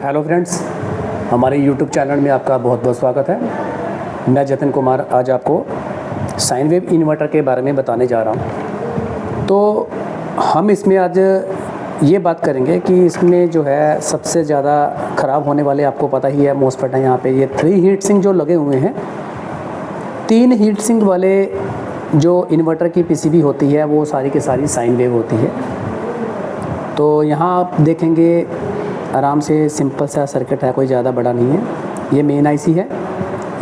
Hello friends, हमारे YouTube channel में आपका बहुत बहुत स्वागत है। मैं जतिन कुमार आज आपको साइन वेव इन्वर्टर के बारे में बताने जा रहा हूं। तो हम इसमें आज ये बात करेंगे कि इसमें जो है सबसे ज़्यादा ख़राब होने वाले, आपको पता ही है, मोस्फेट है। यहाँ पे ये 3 हीट सिंक जो लगे हुए हैं, 3 हीट सिंक वाले जो इन्वर्टर की पीसीबी होती है वो सारी की सारी साइन वेव होती है। तो यहाँ आप देखेंगे आराम से सिंपल सा सर्किट है, कोई ज़्यादा बड़ा नहीं है। ये मेन आईसी है,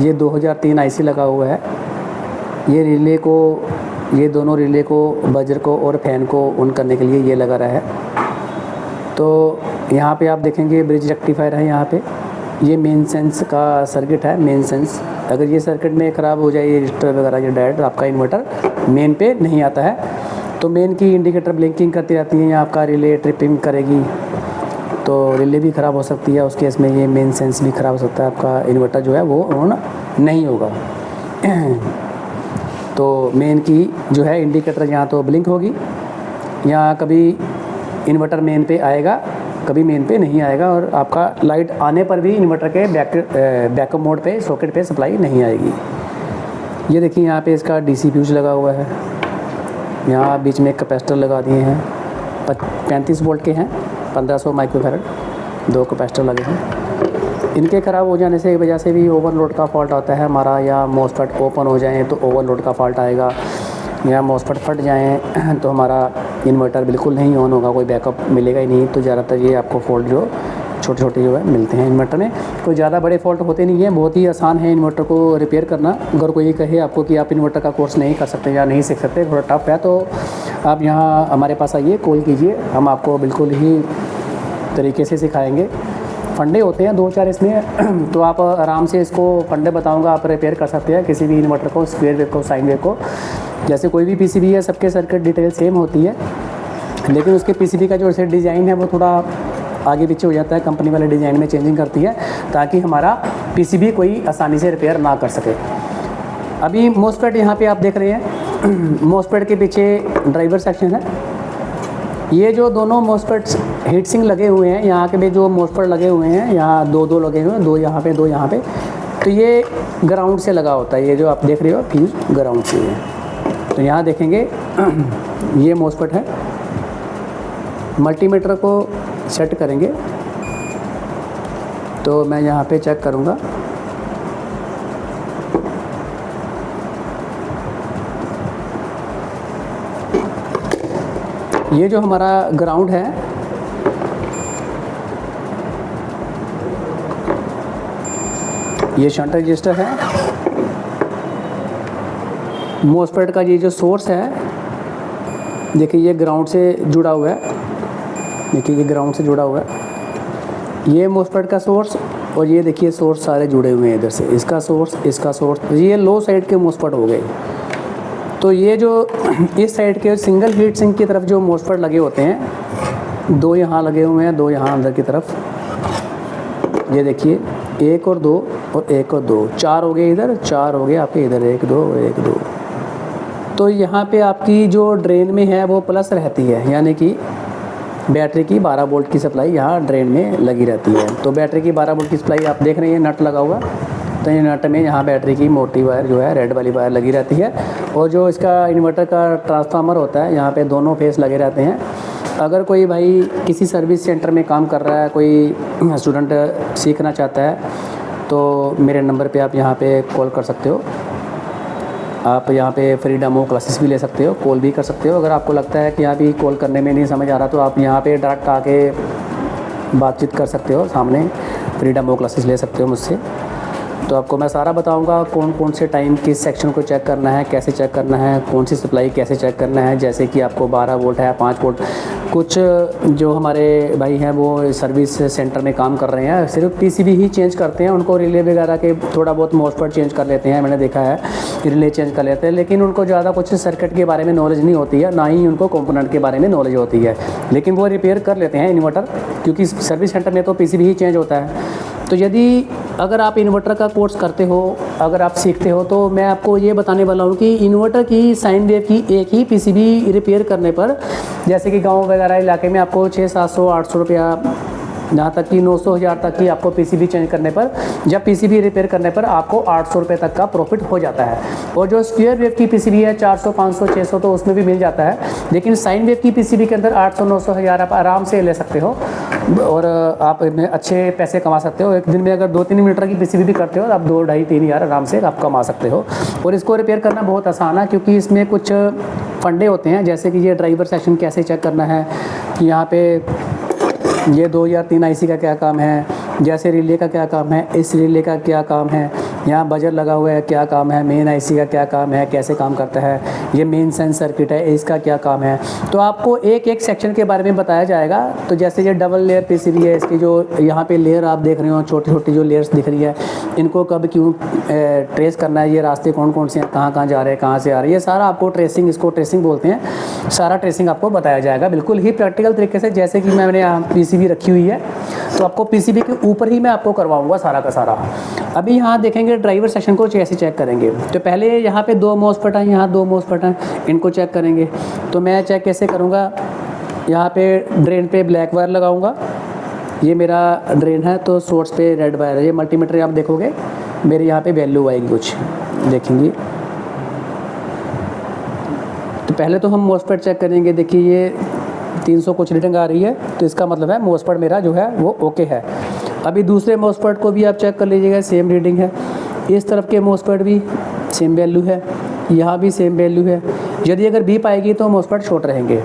ये 2003 आईसी लगा हुआ है। ये रिले को, ये दोनों रिले को, बजर को और फैन को ऑन करने के लिए ये लगा रहा है। तो यहाँ पे आप देखेंगे ब्रिज रेक्टिफायर है। यहाँ पे ये मेन सेंस का सर्किट है। मेन सेंस, अगर ये सर्किट में ख़राब हो जाए, ये रजिस्टर वगैरह, ये डायरेक्ट आपका इन्वर्टर मेन पे नहीं आता है। तो मेन की इंडिकेटर ब्लिंकिंग करती रहती है, यहाँ आपका रिले ट्रिपिंग करेगी, तो रिले भी ख़राब हो सकती है। उस केस में ये मेन सेंस भी ख़राब हो सकता है, आपका इन्वर्टर जो है वो ऑन नहीं होगा। तो मेन की जो है इंडिकेटर यहाँ तो ब्लिंक होगी, यहाँ कभी इन्वर्टर मेन पे आएगा, कभी मेन पे नहीं आएगा, और आपका लाइट आने पर भी इन्वर्टर के बैकअप मोड पे, सॉकेट पे सप्लाई नहीं आएगी। ये देखिए यहाँ पे इसका डीसी फ्यूज लगा हुआ है। यहाँ बीच में कैपेसिटर लगा दिए हैं, 35 वोल्ट के हैं, 1500 माइक्रोफैरड, 2 कैपेसिटर लगे हैं। इनके ख़राब हो जाने से वजह से भी ओवरलोड का फॉल्ट आता है हमारा, या मोस्फेट ओपन हो जाएँ तो ओवरलोड का फॉल्ट आएगा, या मोस्फेट फट जाएँ तो हमारा इन्वर्टर बिल्कुल नहीं ऑन होगा, कोई बैकअप मिलेगा ही नहीं। तो ज़्यादातर ये आपको फॉल्ट जो छोटे छोटे जो है मिलते हैं इन्वर्टर में। कोई ज़्यादा बड़े फॉल्ट होते नहीं हैं, बहुत ही आसान है इन्वर्टर को रिपेयर करना। अगर कोई ये कहे आपको कि आप इन्वर्टर का कोर्स नहीं कर सकते या नहीं सीख सकते, थोड़ा टफ है, तो आप यहाँ हमारे पास आइए, कॉल कीजिए, हम आपको बिल्कुल ही तरीके से सिखाएंगे। फंडे होते हैं 2-4 इसमें, तो आप आराम से इसको फंडे बताऊंगा, आप रिपेयर कर सकते हैं किसी भी इन्वर्टर को, स्क्वायर वेव को, साइन वेव को। जैसे कोई भी पीसीबी है, सबके सर्किट डिटेल सेम होती है, लेकिन उसके पीसीबी का जो डिज़ाइन है वो थोड़ा आगे पीछे हो जाता है। कंपनी वाले डिज़ाइन में चेंजिंग करती है ताकि हमारा पीसीबी कोई आसानी से रिपेयर ना कर सके। अभी मोस्फेट यहाँ पे आप देख रहे हैं, मोस्फेट के पीछे ड्राइवर सेक्शन है। ये जो दोनों मोस्फेट्स हीट सिंक लगे हुए हैं, यहाँ के भी जो मोस्फेट लगे हुए हैं, यहाँ 2-2 लगे हुए हैं, 2 यहाँ पे, 2 यहाँ पे, तो ये ग्राउंड से लगा होता है। ये जो आप देख रहे हो फ्यूज ग्राउंड से है। तो यहाँ देखेंगे ये मोस्फेट है। मल्टीमीटर को सेट करेंगे तो मैं यहाँ पे चेक करूँगा। ये जो हमारा ग्राउंड है, ये शंट रजिस्टर है। मोस्फेट का ये जो सोर्स है, देखिए ये ग्राउंड से जुड़ा हुआ है। देखिए ये ग्राउंड से जुड़ा हुआ है, ये मोस्फेट का सोर्स, और ये देखिए सोर्स सारे जुड़े हुए हैं इधर से, इसका सोर्स, इसका सोर्स। ये लो साइड के मोस्फेट हो गए। तो ये जो इस साइड के सिंगल हीट सिंक की तरफ जो मोस्फेट लगे होते हैं, 2 यहाँ लगे हुए हैं, 2 यहाँ अंदर की तरफ। ये देखिए 1 और 2 और 1 और 2, 4 हो गए इधर, 4 हो गए आपके इधर, 1 2 1 2। तो यहाँ पे आपकी जो ड्रेन में है वो प्लस रहती है, यानी कि बैटरी की 12 वोल्ट की सप्लाई यहाँ ड्रेन में लगी रहती है। तो बैटरी की 12 वोल्ट की सप्लाई आप देख रहे हैं, नट लगा हुआ, तो ये नट में यहाँ बैटरी की मोटी वायर जो है, रेड वाली वायर लगी रहती है। और जो इसका इन्वर्टर का ट्रांसफार्मर होता है, यहाँ पे दोनों फेस लगे रहते हैं। अगर कोई भाई किसी सर्विस सेंटर में काम कर रहा है, कोई स्टूडेंट सीखना चाहता है, तो मेरे नंबर पे आप यहाँ पे कॉल कर सकते हो। आप यहाँ पे फ्री डेमो क्लासेस भी ले सकते हो, कॉल भी कर सकते हो। अगर आपको लगता है कि यहाँ भी कॉल करने में नहीं समझ आ रहा, तो आप यहाँ पे डायरेक्ट आके बातचीत कर सकते हो, सामने फ्री डेमो क्लासेस ले सकते हो मुझसे। तो आपको मैं सारा बताऊंगा, कौन कौन से टाइम किस सेक्शन को चेक करना है, कैसे चेक करना है, कौन सी सप्लाई कैसे चेक करना है। जैसे कि आपको 12 वोल्ट है, 5 वोल्ट, कुछ जो हमारे भाई हैं वो सर्विस सेंटर में काम कर रहे हैं, सिर्फ पीसीबी ही चेंज करते हैं, उनको रिले वगैरह के थोड़ा बहुत मोस्फेट चेंज कर लेते हैं, मैंने देखा है रिले चेंज कर लेते हैं, लेकिन उनको ज़्यादा कुछ सर्किट के बारे में नॉलेज नहीं होती है, ना ही उनको कंपोनेंट के बारे में नॉलेज होती है। लेकिन वो रिपेयर कर लेते हैं इन्वर्टर, क्योंकि सर्विस सेंटर में तो पीसीबी ही चेंज होता है। तो यदि अगर आप इन्वर्टर का कोर्स करते हो, अगर आप सीखते हो, तो मैं आपको ये बताने वाला हूँ कि इन्वर्टर की साइन वेव की एक ही पीसीबी रिपेयर करने पर, जैसे कि गांव वगैरह इलाके में आपको 600-700-800 रुपया यहाँ तक कि 900-1000 तक की आपको पीसीबी चेंज करने पर, जब पीसीबी रिपेयर करने पर आपको 800 रुपये तक का प्रॉफिट हो जाता है। और जो स्क्वायर वेव की पीसीबी है 400, 500, 600 तो उसमें भी मिल जाता है, लेकिन साइन वेव की पीसीबी के अंदर 800, 900, 1000 आप आराम से ले सकते हो और आप इनमें अच्छे पैसे कमा सकते हो। एक दिन में अगर 2-3 मीटर की पीसीबी भी करते हो तो आप 2, 2.5, 3 हज़ार आराम से आप कमा सकते हो। और इसको रिपेयर करना बहुत आसान है, क्योंकि इसमें कुछ फंडे होते हैं, जैसे कि ये ड्राइवर सेक्शन कैसे चेक करना है, कि यहाँ पे ये 2003 आईसी का क्या काम है, जैसे रिले का क्या काम है, इस रिले का क्या काम है, यहाँ बजर लगा हुआ है क्या काम है, मेन आईसी का क्या काम है, कैसे काम करता है, ये मेन सेंस सर्किट है इसका क्या काम है। तो आपको एक एक सेक्शन के बारे में बताया जाएगा। तो जैसे ये डबल लेयर पीसीबी है, इसकी जो यहाँ पे लेयर आप देख रहे हो, छोटी छोटी जो लेयर्स दिख रही है, इनको कब क्यों ट्रेस करना है, ये रास्ते कौन कौन से हैं, कहाँ कहाँ जा रहे हैं, कहाँ से आ रहे हैं, ये सारा आपको ट्रेसिंग, इसको ट्रेसिंग बोलते हैं, सारा ट्रेसिंग आपको बताया जाएगा बिल्कुल ही प्रैक्टिकल तरीके से। जैसे कि मैंने यहाँ पीसीबी रखी हुई है, तो आपको पीसीबी के ऊपर ही मैं आपको करवाऊंगा सारा का सारा। अभी यहाँ देखेंगे ड्राइवर सेक्शन को कैसे चेक करेंगे। तो पहले यहाँ पे 2 मॉसफेट हैं, यहाँ 2 मॉसफेट हैं, इनको चेक करेंगे। तो मैं चेक कैसे करूँगा, यहाँ पे ड्रेन पे ब्लैक वायर लगाऊंगा, ये मेरा ड्रेन है, तो सोर्स पे रेड वायर है। ये मल्टीमीटर आप देखोगे मेरे यहाँ पे वैल्यू आएगी कुछ, देखेंगे। तो पहले तो हम मॉसफेट चेक करेंगे। देखिए ये 300 कुछ रीडिंग आ रही है, तो इसका मतलब है मॉसफेट मेरा जो है वो ओके है। अभी दूसरे मॉसफेट को भी आप चेक कर लीजिएगा, सेम रीडिंग है। इस तरफ के मॉसफेट भी सेम वैल्यू है, यहाँ भी सेम वैल्यू है। यदि अगर बीप आएगी तो मॉसफेट शॉर्ट रहेंगे।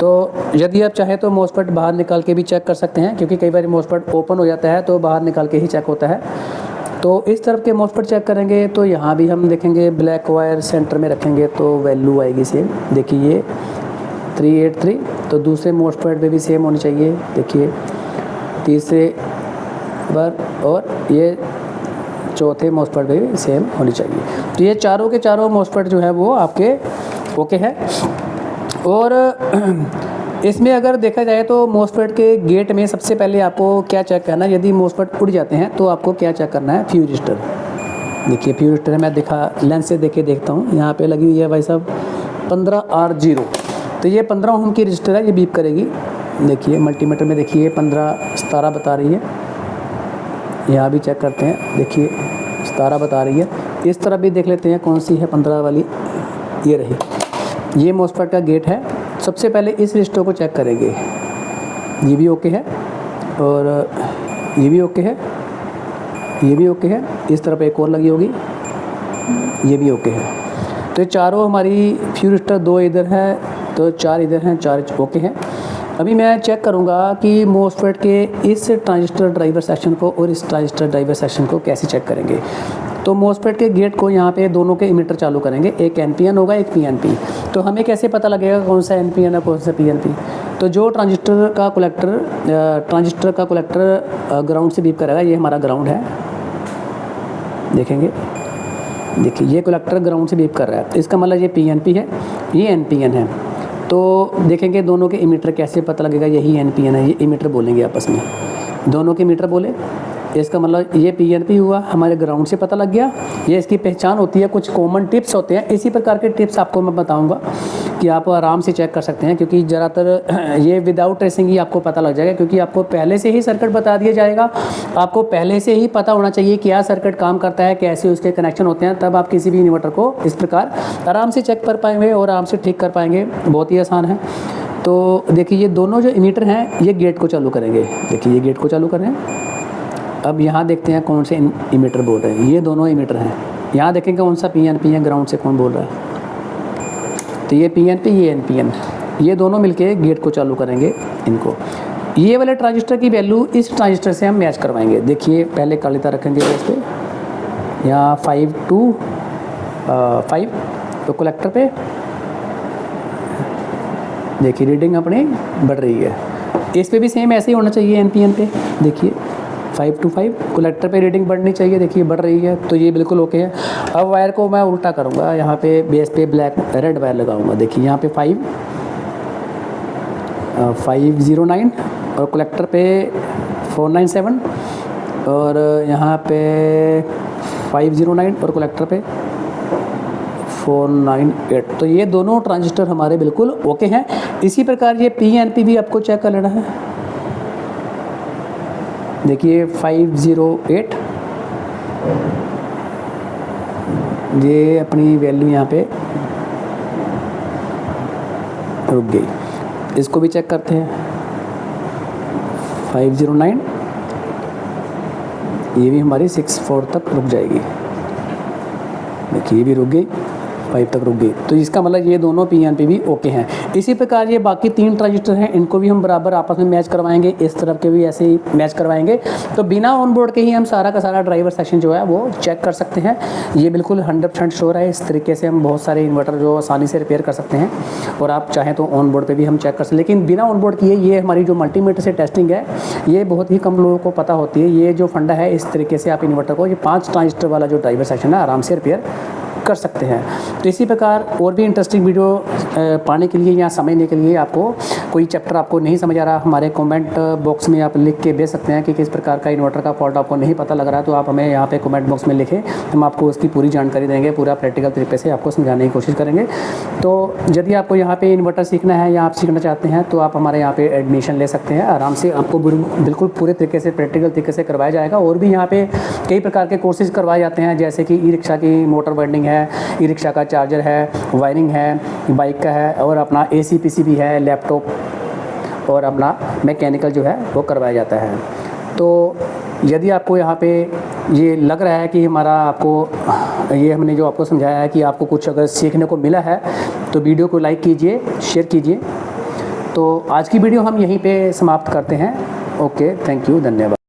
तो यदि आप चाहें तो मॉसफेट बाहर निकाल के भी चेक कर सकते हैं, क्योंकि कई बार मॉसफेट ओपन हो जाता है तो बाहर निकाल के ही चेक होता है। तो इस तरफ के मॉसफेट चेक करेंगे, तो यहाँ भी हम देखेंगे ब्लैक वायर सेंटर में रखेंगे तो वैल्यू आएगी सेम। देखिए ये 383, तो दूसरे मॉसफेट पे भी सेम होनी चाहिए। देखिए तीसरे पर, और ये चौथे मॉसफेट पे भी सेम होनी चाहिए। तो ये चारों के चारों मॉसफेट जो है वो आपके ओके है। और इसमें अगर देखा जाए तो मॉसफेट के गेट में सबसे पहले आपको क्या चेक करना है, यदि मॉसफेट उड़ जाते हैं तो आपको क्या चेक करना है, फ्यूज रजिस्टर। देखिए फ्यूज रजिस्टर है, मैं लेंस से देखता हूँ, यहाँ पे लगी हुई है भाई साहब 15R0। तो ये 15 ओम की रजिस्टर है, ये बीप करेगी। देखिए मल्टीमीटर में देखिए 15-17 बता रही है। यहाँ भी चेक करते हैं, देखिए 17 बता रही है। इस तरफ भी देख लेते हैं कौन सी है 15 वाली, ये रही। ये मॉसफेट का गेट है। सबसे पहले इस रजिस्टर को चेक करेंगे, ये भी ओके है और ये भी ओके है, ये भी ओके है। इस तरफ एक और लगी होगी, ये भी ओके है। तो ये चारों हमारी फ्यूज रजिस्टर, 2 इधर है तो 4 इधर हैं, 4 ओके हैं। अभी मैं चेक करूंगा कि मॉसफेट के इस ट्रांजिस्टर ड्राइवर सेक्शन को और इस ट्रांजिस्टर ड्राइवर सेक्शन को कैसे चेक करेंगे। तो मॉसफेट के गेट को यहाँ पे दोनों के इमीटर चालू करेंगे, एक एनपीएन होगा, एक पीएनपी। तो हमें कैसे पता लगेगा कौन सा एनपीएन है कौन सा पीएनपी। तो जो ट्रांजिस्टर का कलेक्टर ग्राउंड से बीप करेगा, ये हमारा ग्राउंड है, देखेंगे। देखिए ये कलेक्टर ग्राउंड से बीप कर रहा है, तो इसका मतलब ये पीएनपी है, ये एनपीएन है। तो देखेंगे दोनों के इमीटर कैसे पता लगेगा, यही एनपीएन है, ये इमीटर बोलेंगे आपस में, दोनों के मीटर बोले, इसका मतलब ये पीएनपी हुआ, हमारे ग्राउंड से पता लग गया। ये इसकी पहचान होती है, कुछ कॉमन टिप्स होते हैं। इसी प्रकार के टिप्स आपको मैं बताऊंगा कि आप आराम से चेक कर सकते हैं, क्योंकि ज़्यादातर ये विदाउट ट्रेसिंग ही आपको पता लग जाएगा, क्योंकि आपको पहले से ही सर्किट बता दिया जाएगा। आपको पहले से ही पता होना चाहिए क्या सर्किट काम करता है, कैसे उसके कनेक्शन होते हैं, तब आप किसी भी इन्वर्टर को इस प्रकार आराम से चेक कर पाएंगे और आराम से ठीक कर पाएंगे। बहुत ही आसान है। तो देखिए ये दोनों जो इमीटर हैं ये गेट को चालू करेंगे। देखिए ये गेट को चालू कर रहे हैं। अब यहाँ देखते हैं कौन से इमीटर बोल रहे हैं, ये दोनों इमीटर हैं। यहाँ देखेंगे कौन सा पीएनपी है, ग्राउंड से कौन बोल रहा है। तो ये पीएनपी, ये एनपीएन, ये दोनों मिलके गेट को चालू करेंगे इनको। ये वाले ट्रांजिस्टर की वैल्यू इस ट्रांजिस्टर से हम मैच करवाएंगे। देखिए पहले कालिता रखेंगे इस पे, यहाँ 5 to 5, तो कलेक्टर पे देखिए रीडिंग अपनी बढ़ रही है। इस पे भी सेम ऐसे ही होना चाहिए एनपीएन पे। देखिए 5 to 5 कलेक्टर पे रीडिंग बढ़नी चाहिए, देखिए बढ़ रही है, तो ये बिल्कुल ओके है। अब वायर को मैं उल्टा करूँगा, यहाँ पे बेस पे रेड वायर लगाऊंगा। देखिए यहाँ पे 509 और कलेक्टर पे 497 और यहाँ पे 509 और कलेक्टर पे 498। तो ये दोनों ट्रांजिस्टर हमारे बिल्कुल ओके हैं। इसी प्रकार ये पीएनपी भी आपको चेक कर लेना है। देखिए 508, ये अपनी वैल्यू यहाँ पे रुक गई। इसको भी चेक करते हैं 509, ये भी हमारी 64 तक रुक जाएगी। देखिए ये भी रुक गई, 5 तक रुक गई। तो इसका मतलब ये दोनों PNP भी ओके हैं। इसी प्रकार ये बाकी 3 ट्रांजिस्टर हैं, इनको भी हम बराबर आपस में मैच करवाएंगे, इस तरफ के भी ऐसे ही मैच करवाएंगे। तो बिना ऑन बोर्ड के ही हम सारा का सारा ड्राइवर सेक्शन जो है वो चेक कर सकते हैं। ये बिल्कुल 100% श्योर है। इस तरीके से हम बहुत सारे इन्वर्टर जो आसानी से रिपेयर कर सकते हैं, और आप चाहें तो ऑन बोर्ड पर भी हम चेक कर सकते हैं। लेकिन बिना ऑन बोर्ड किए ये हमारी जो मल्टीमीटर से टेस्टिंग है, ये बहुत ही कम लोगों को पता होती है। ये जो फंडा है, इस तरीके से आप इन्वर्टर को, ये 5 ट्रांजिस्टर वाला जो ड्राइवर सेक्शन है, आराम से रिपेयर कर सकते हैं। तो इसी प्रकार और भी इंटरेस्टिंग वीडियो पाने के लिए या समझने के लिए, आपको कोई चैप्टर आपको नहीं समझ आ रहा, हमारे कमेंट बॉक्स में आप लिख के भेज सकते हैं कि किस प्रकार का इन्वर्टर का फॉल्ट आपको नहीं पता लग रहा है। तो आप हमें यहाँ पे कमेंट बॉक्स में लिखें, हम आपको उसकी पूरी जानकारी देंगे, पूरा प्रैक्टिकल तरीके से आपको समझाने की कोशिश करेंगे। तो यदि आपको यहाँ पे इन्वर्टर सीखना है या आप सीखना चाहते हैं, तो आप हमारे यहाँ पे एडमिशन ले सकते हैं। आराम से आपको बिल्कुल पूरे तरीके से प्रैक्टिकल तरीके से करवाया जाएगा। और भी यहाँ पे कई प्रकार के कोर्सेज करवाए जाते हैं, जैसे कि ई रिक्शा की मोटर वाइंडिंग है, ई रिक्शा का चार्जर है, वायरिंग है, बाइक का है, और अपना AC PC भी है, लैपटॉप, और अपना मैकेनिकल जो है वो करवाया जाता है। तो यदि आपको यहाँ पे ये लग रहा है कि हमारा आपको ये हमने जो आपको समझाया है कि आपको कुछ अगर सीखने को मिला है, तो वीडियो को लाइक कीजिए, शेयर कीजिए। तो आज की वीडियो हम यहीं पे समाप्त करते हैं। ओके, थैंक यू, धन्यवाद।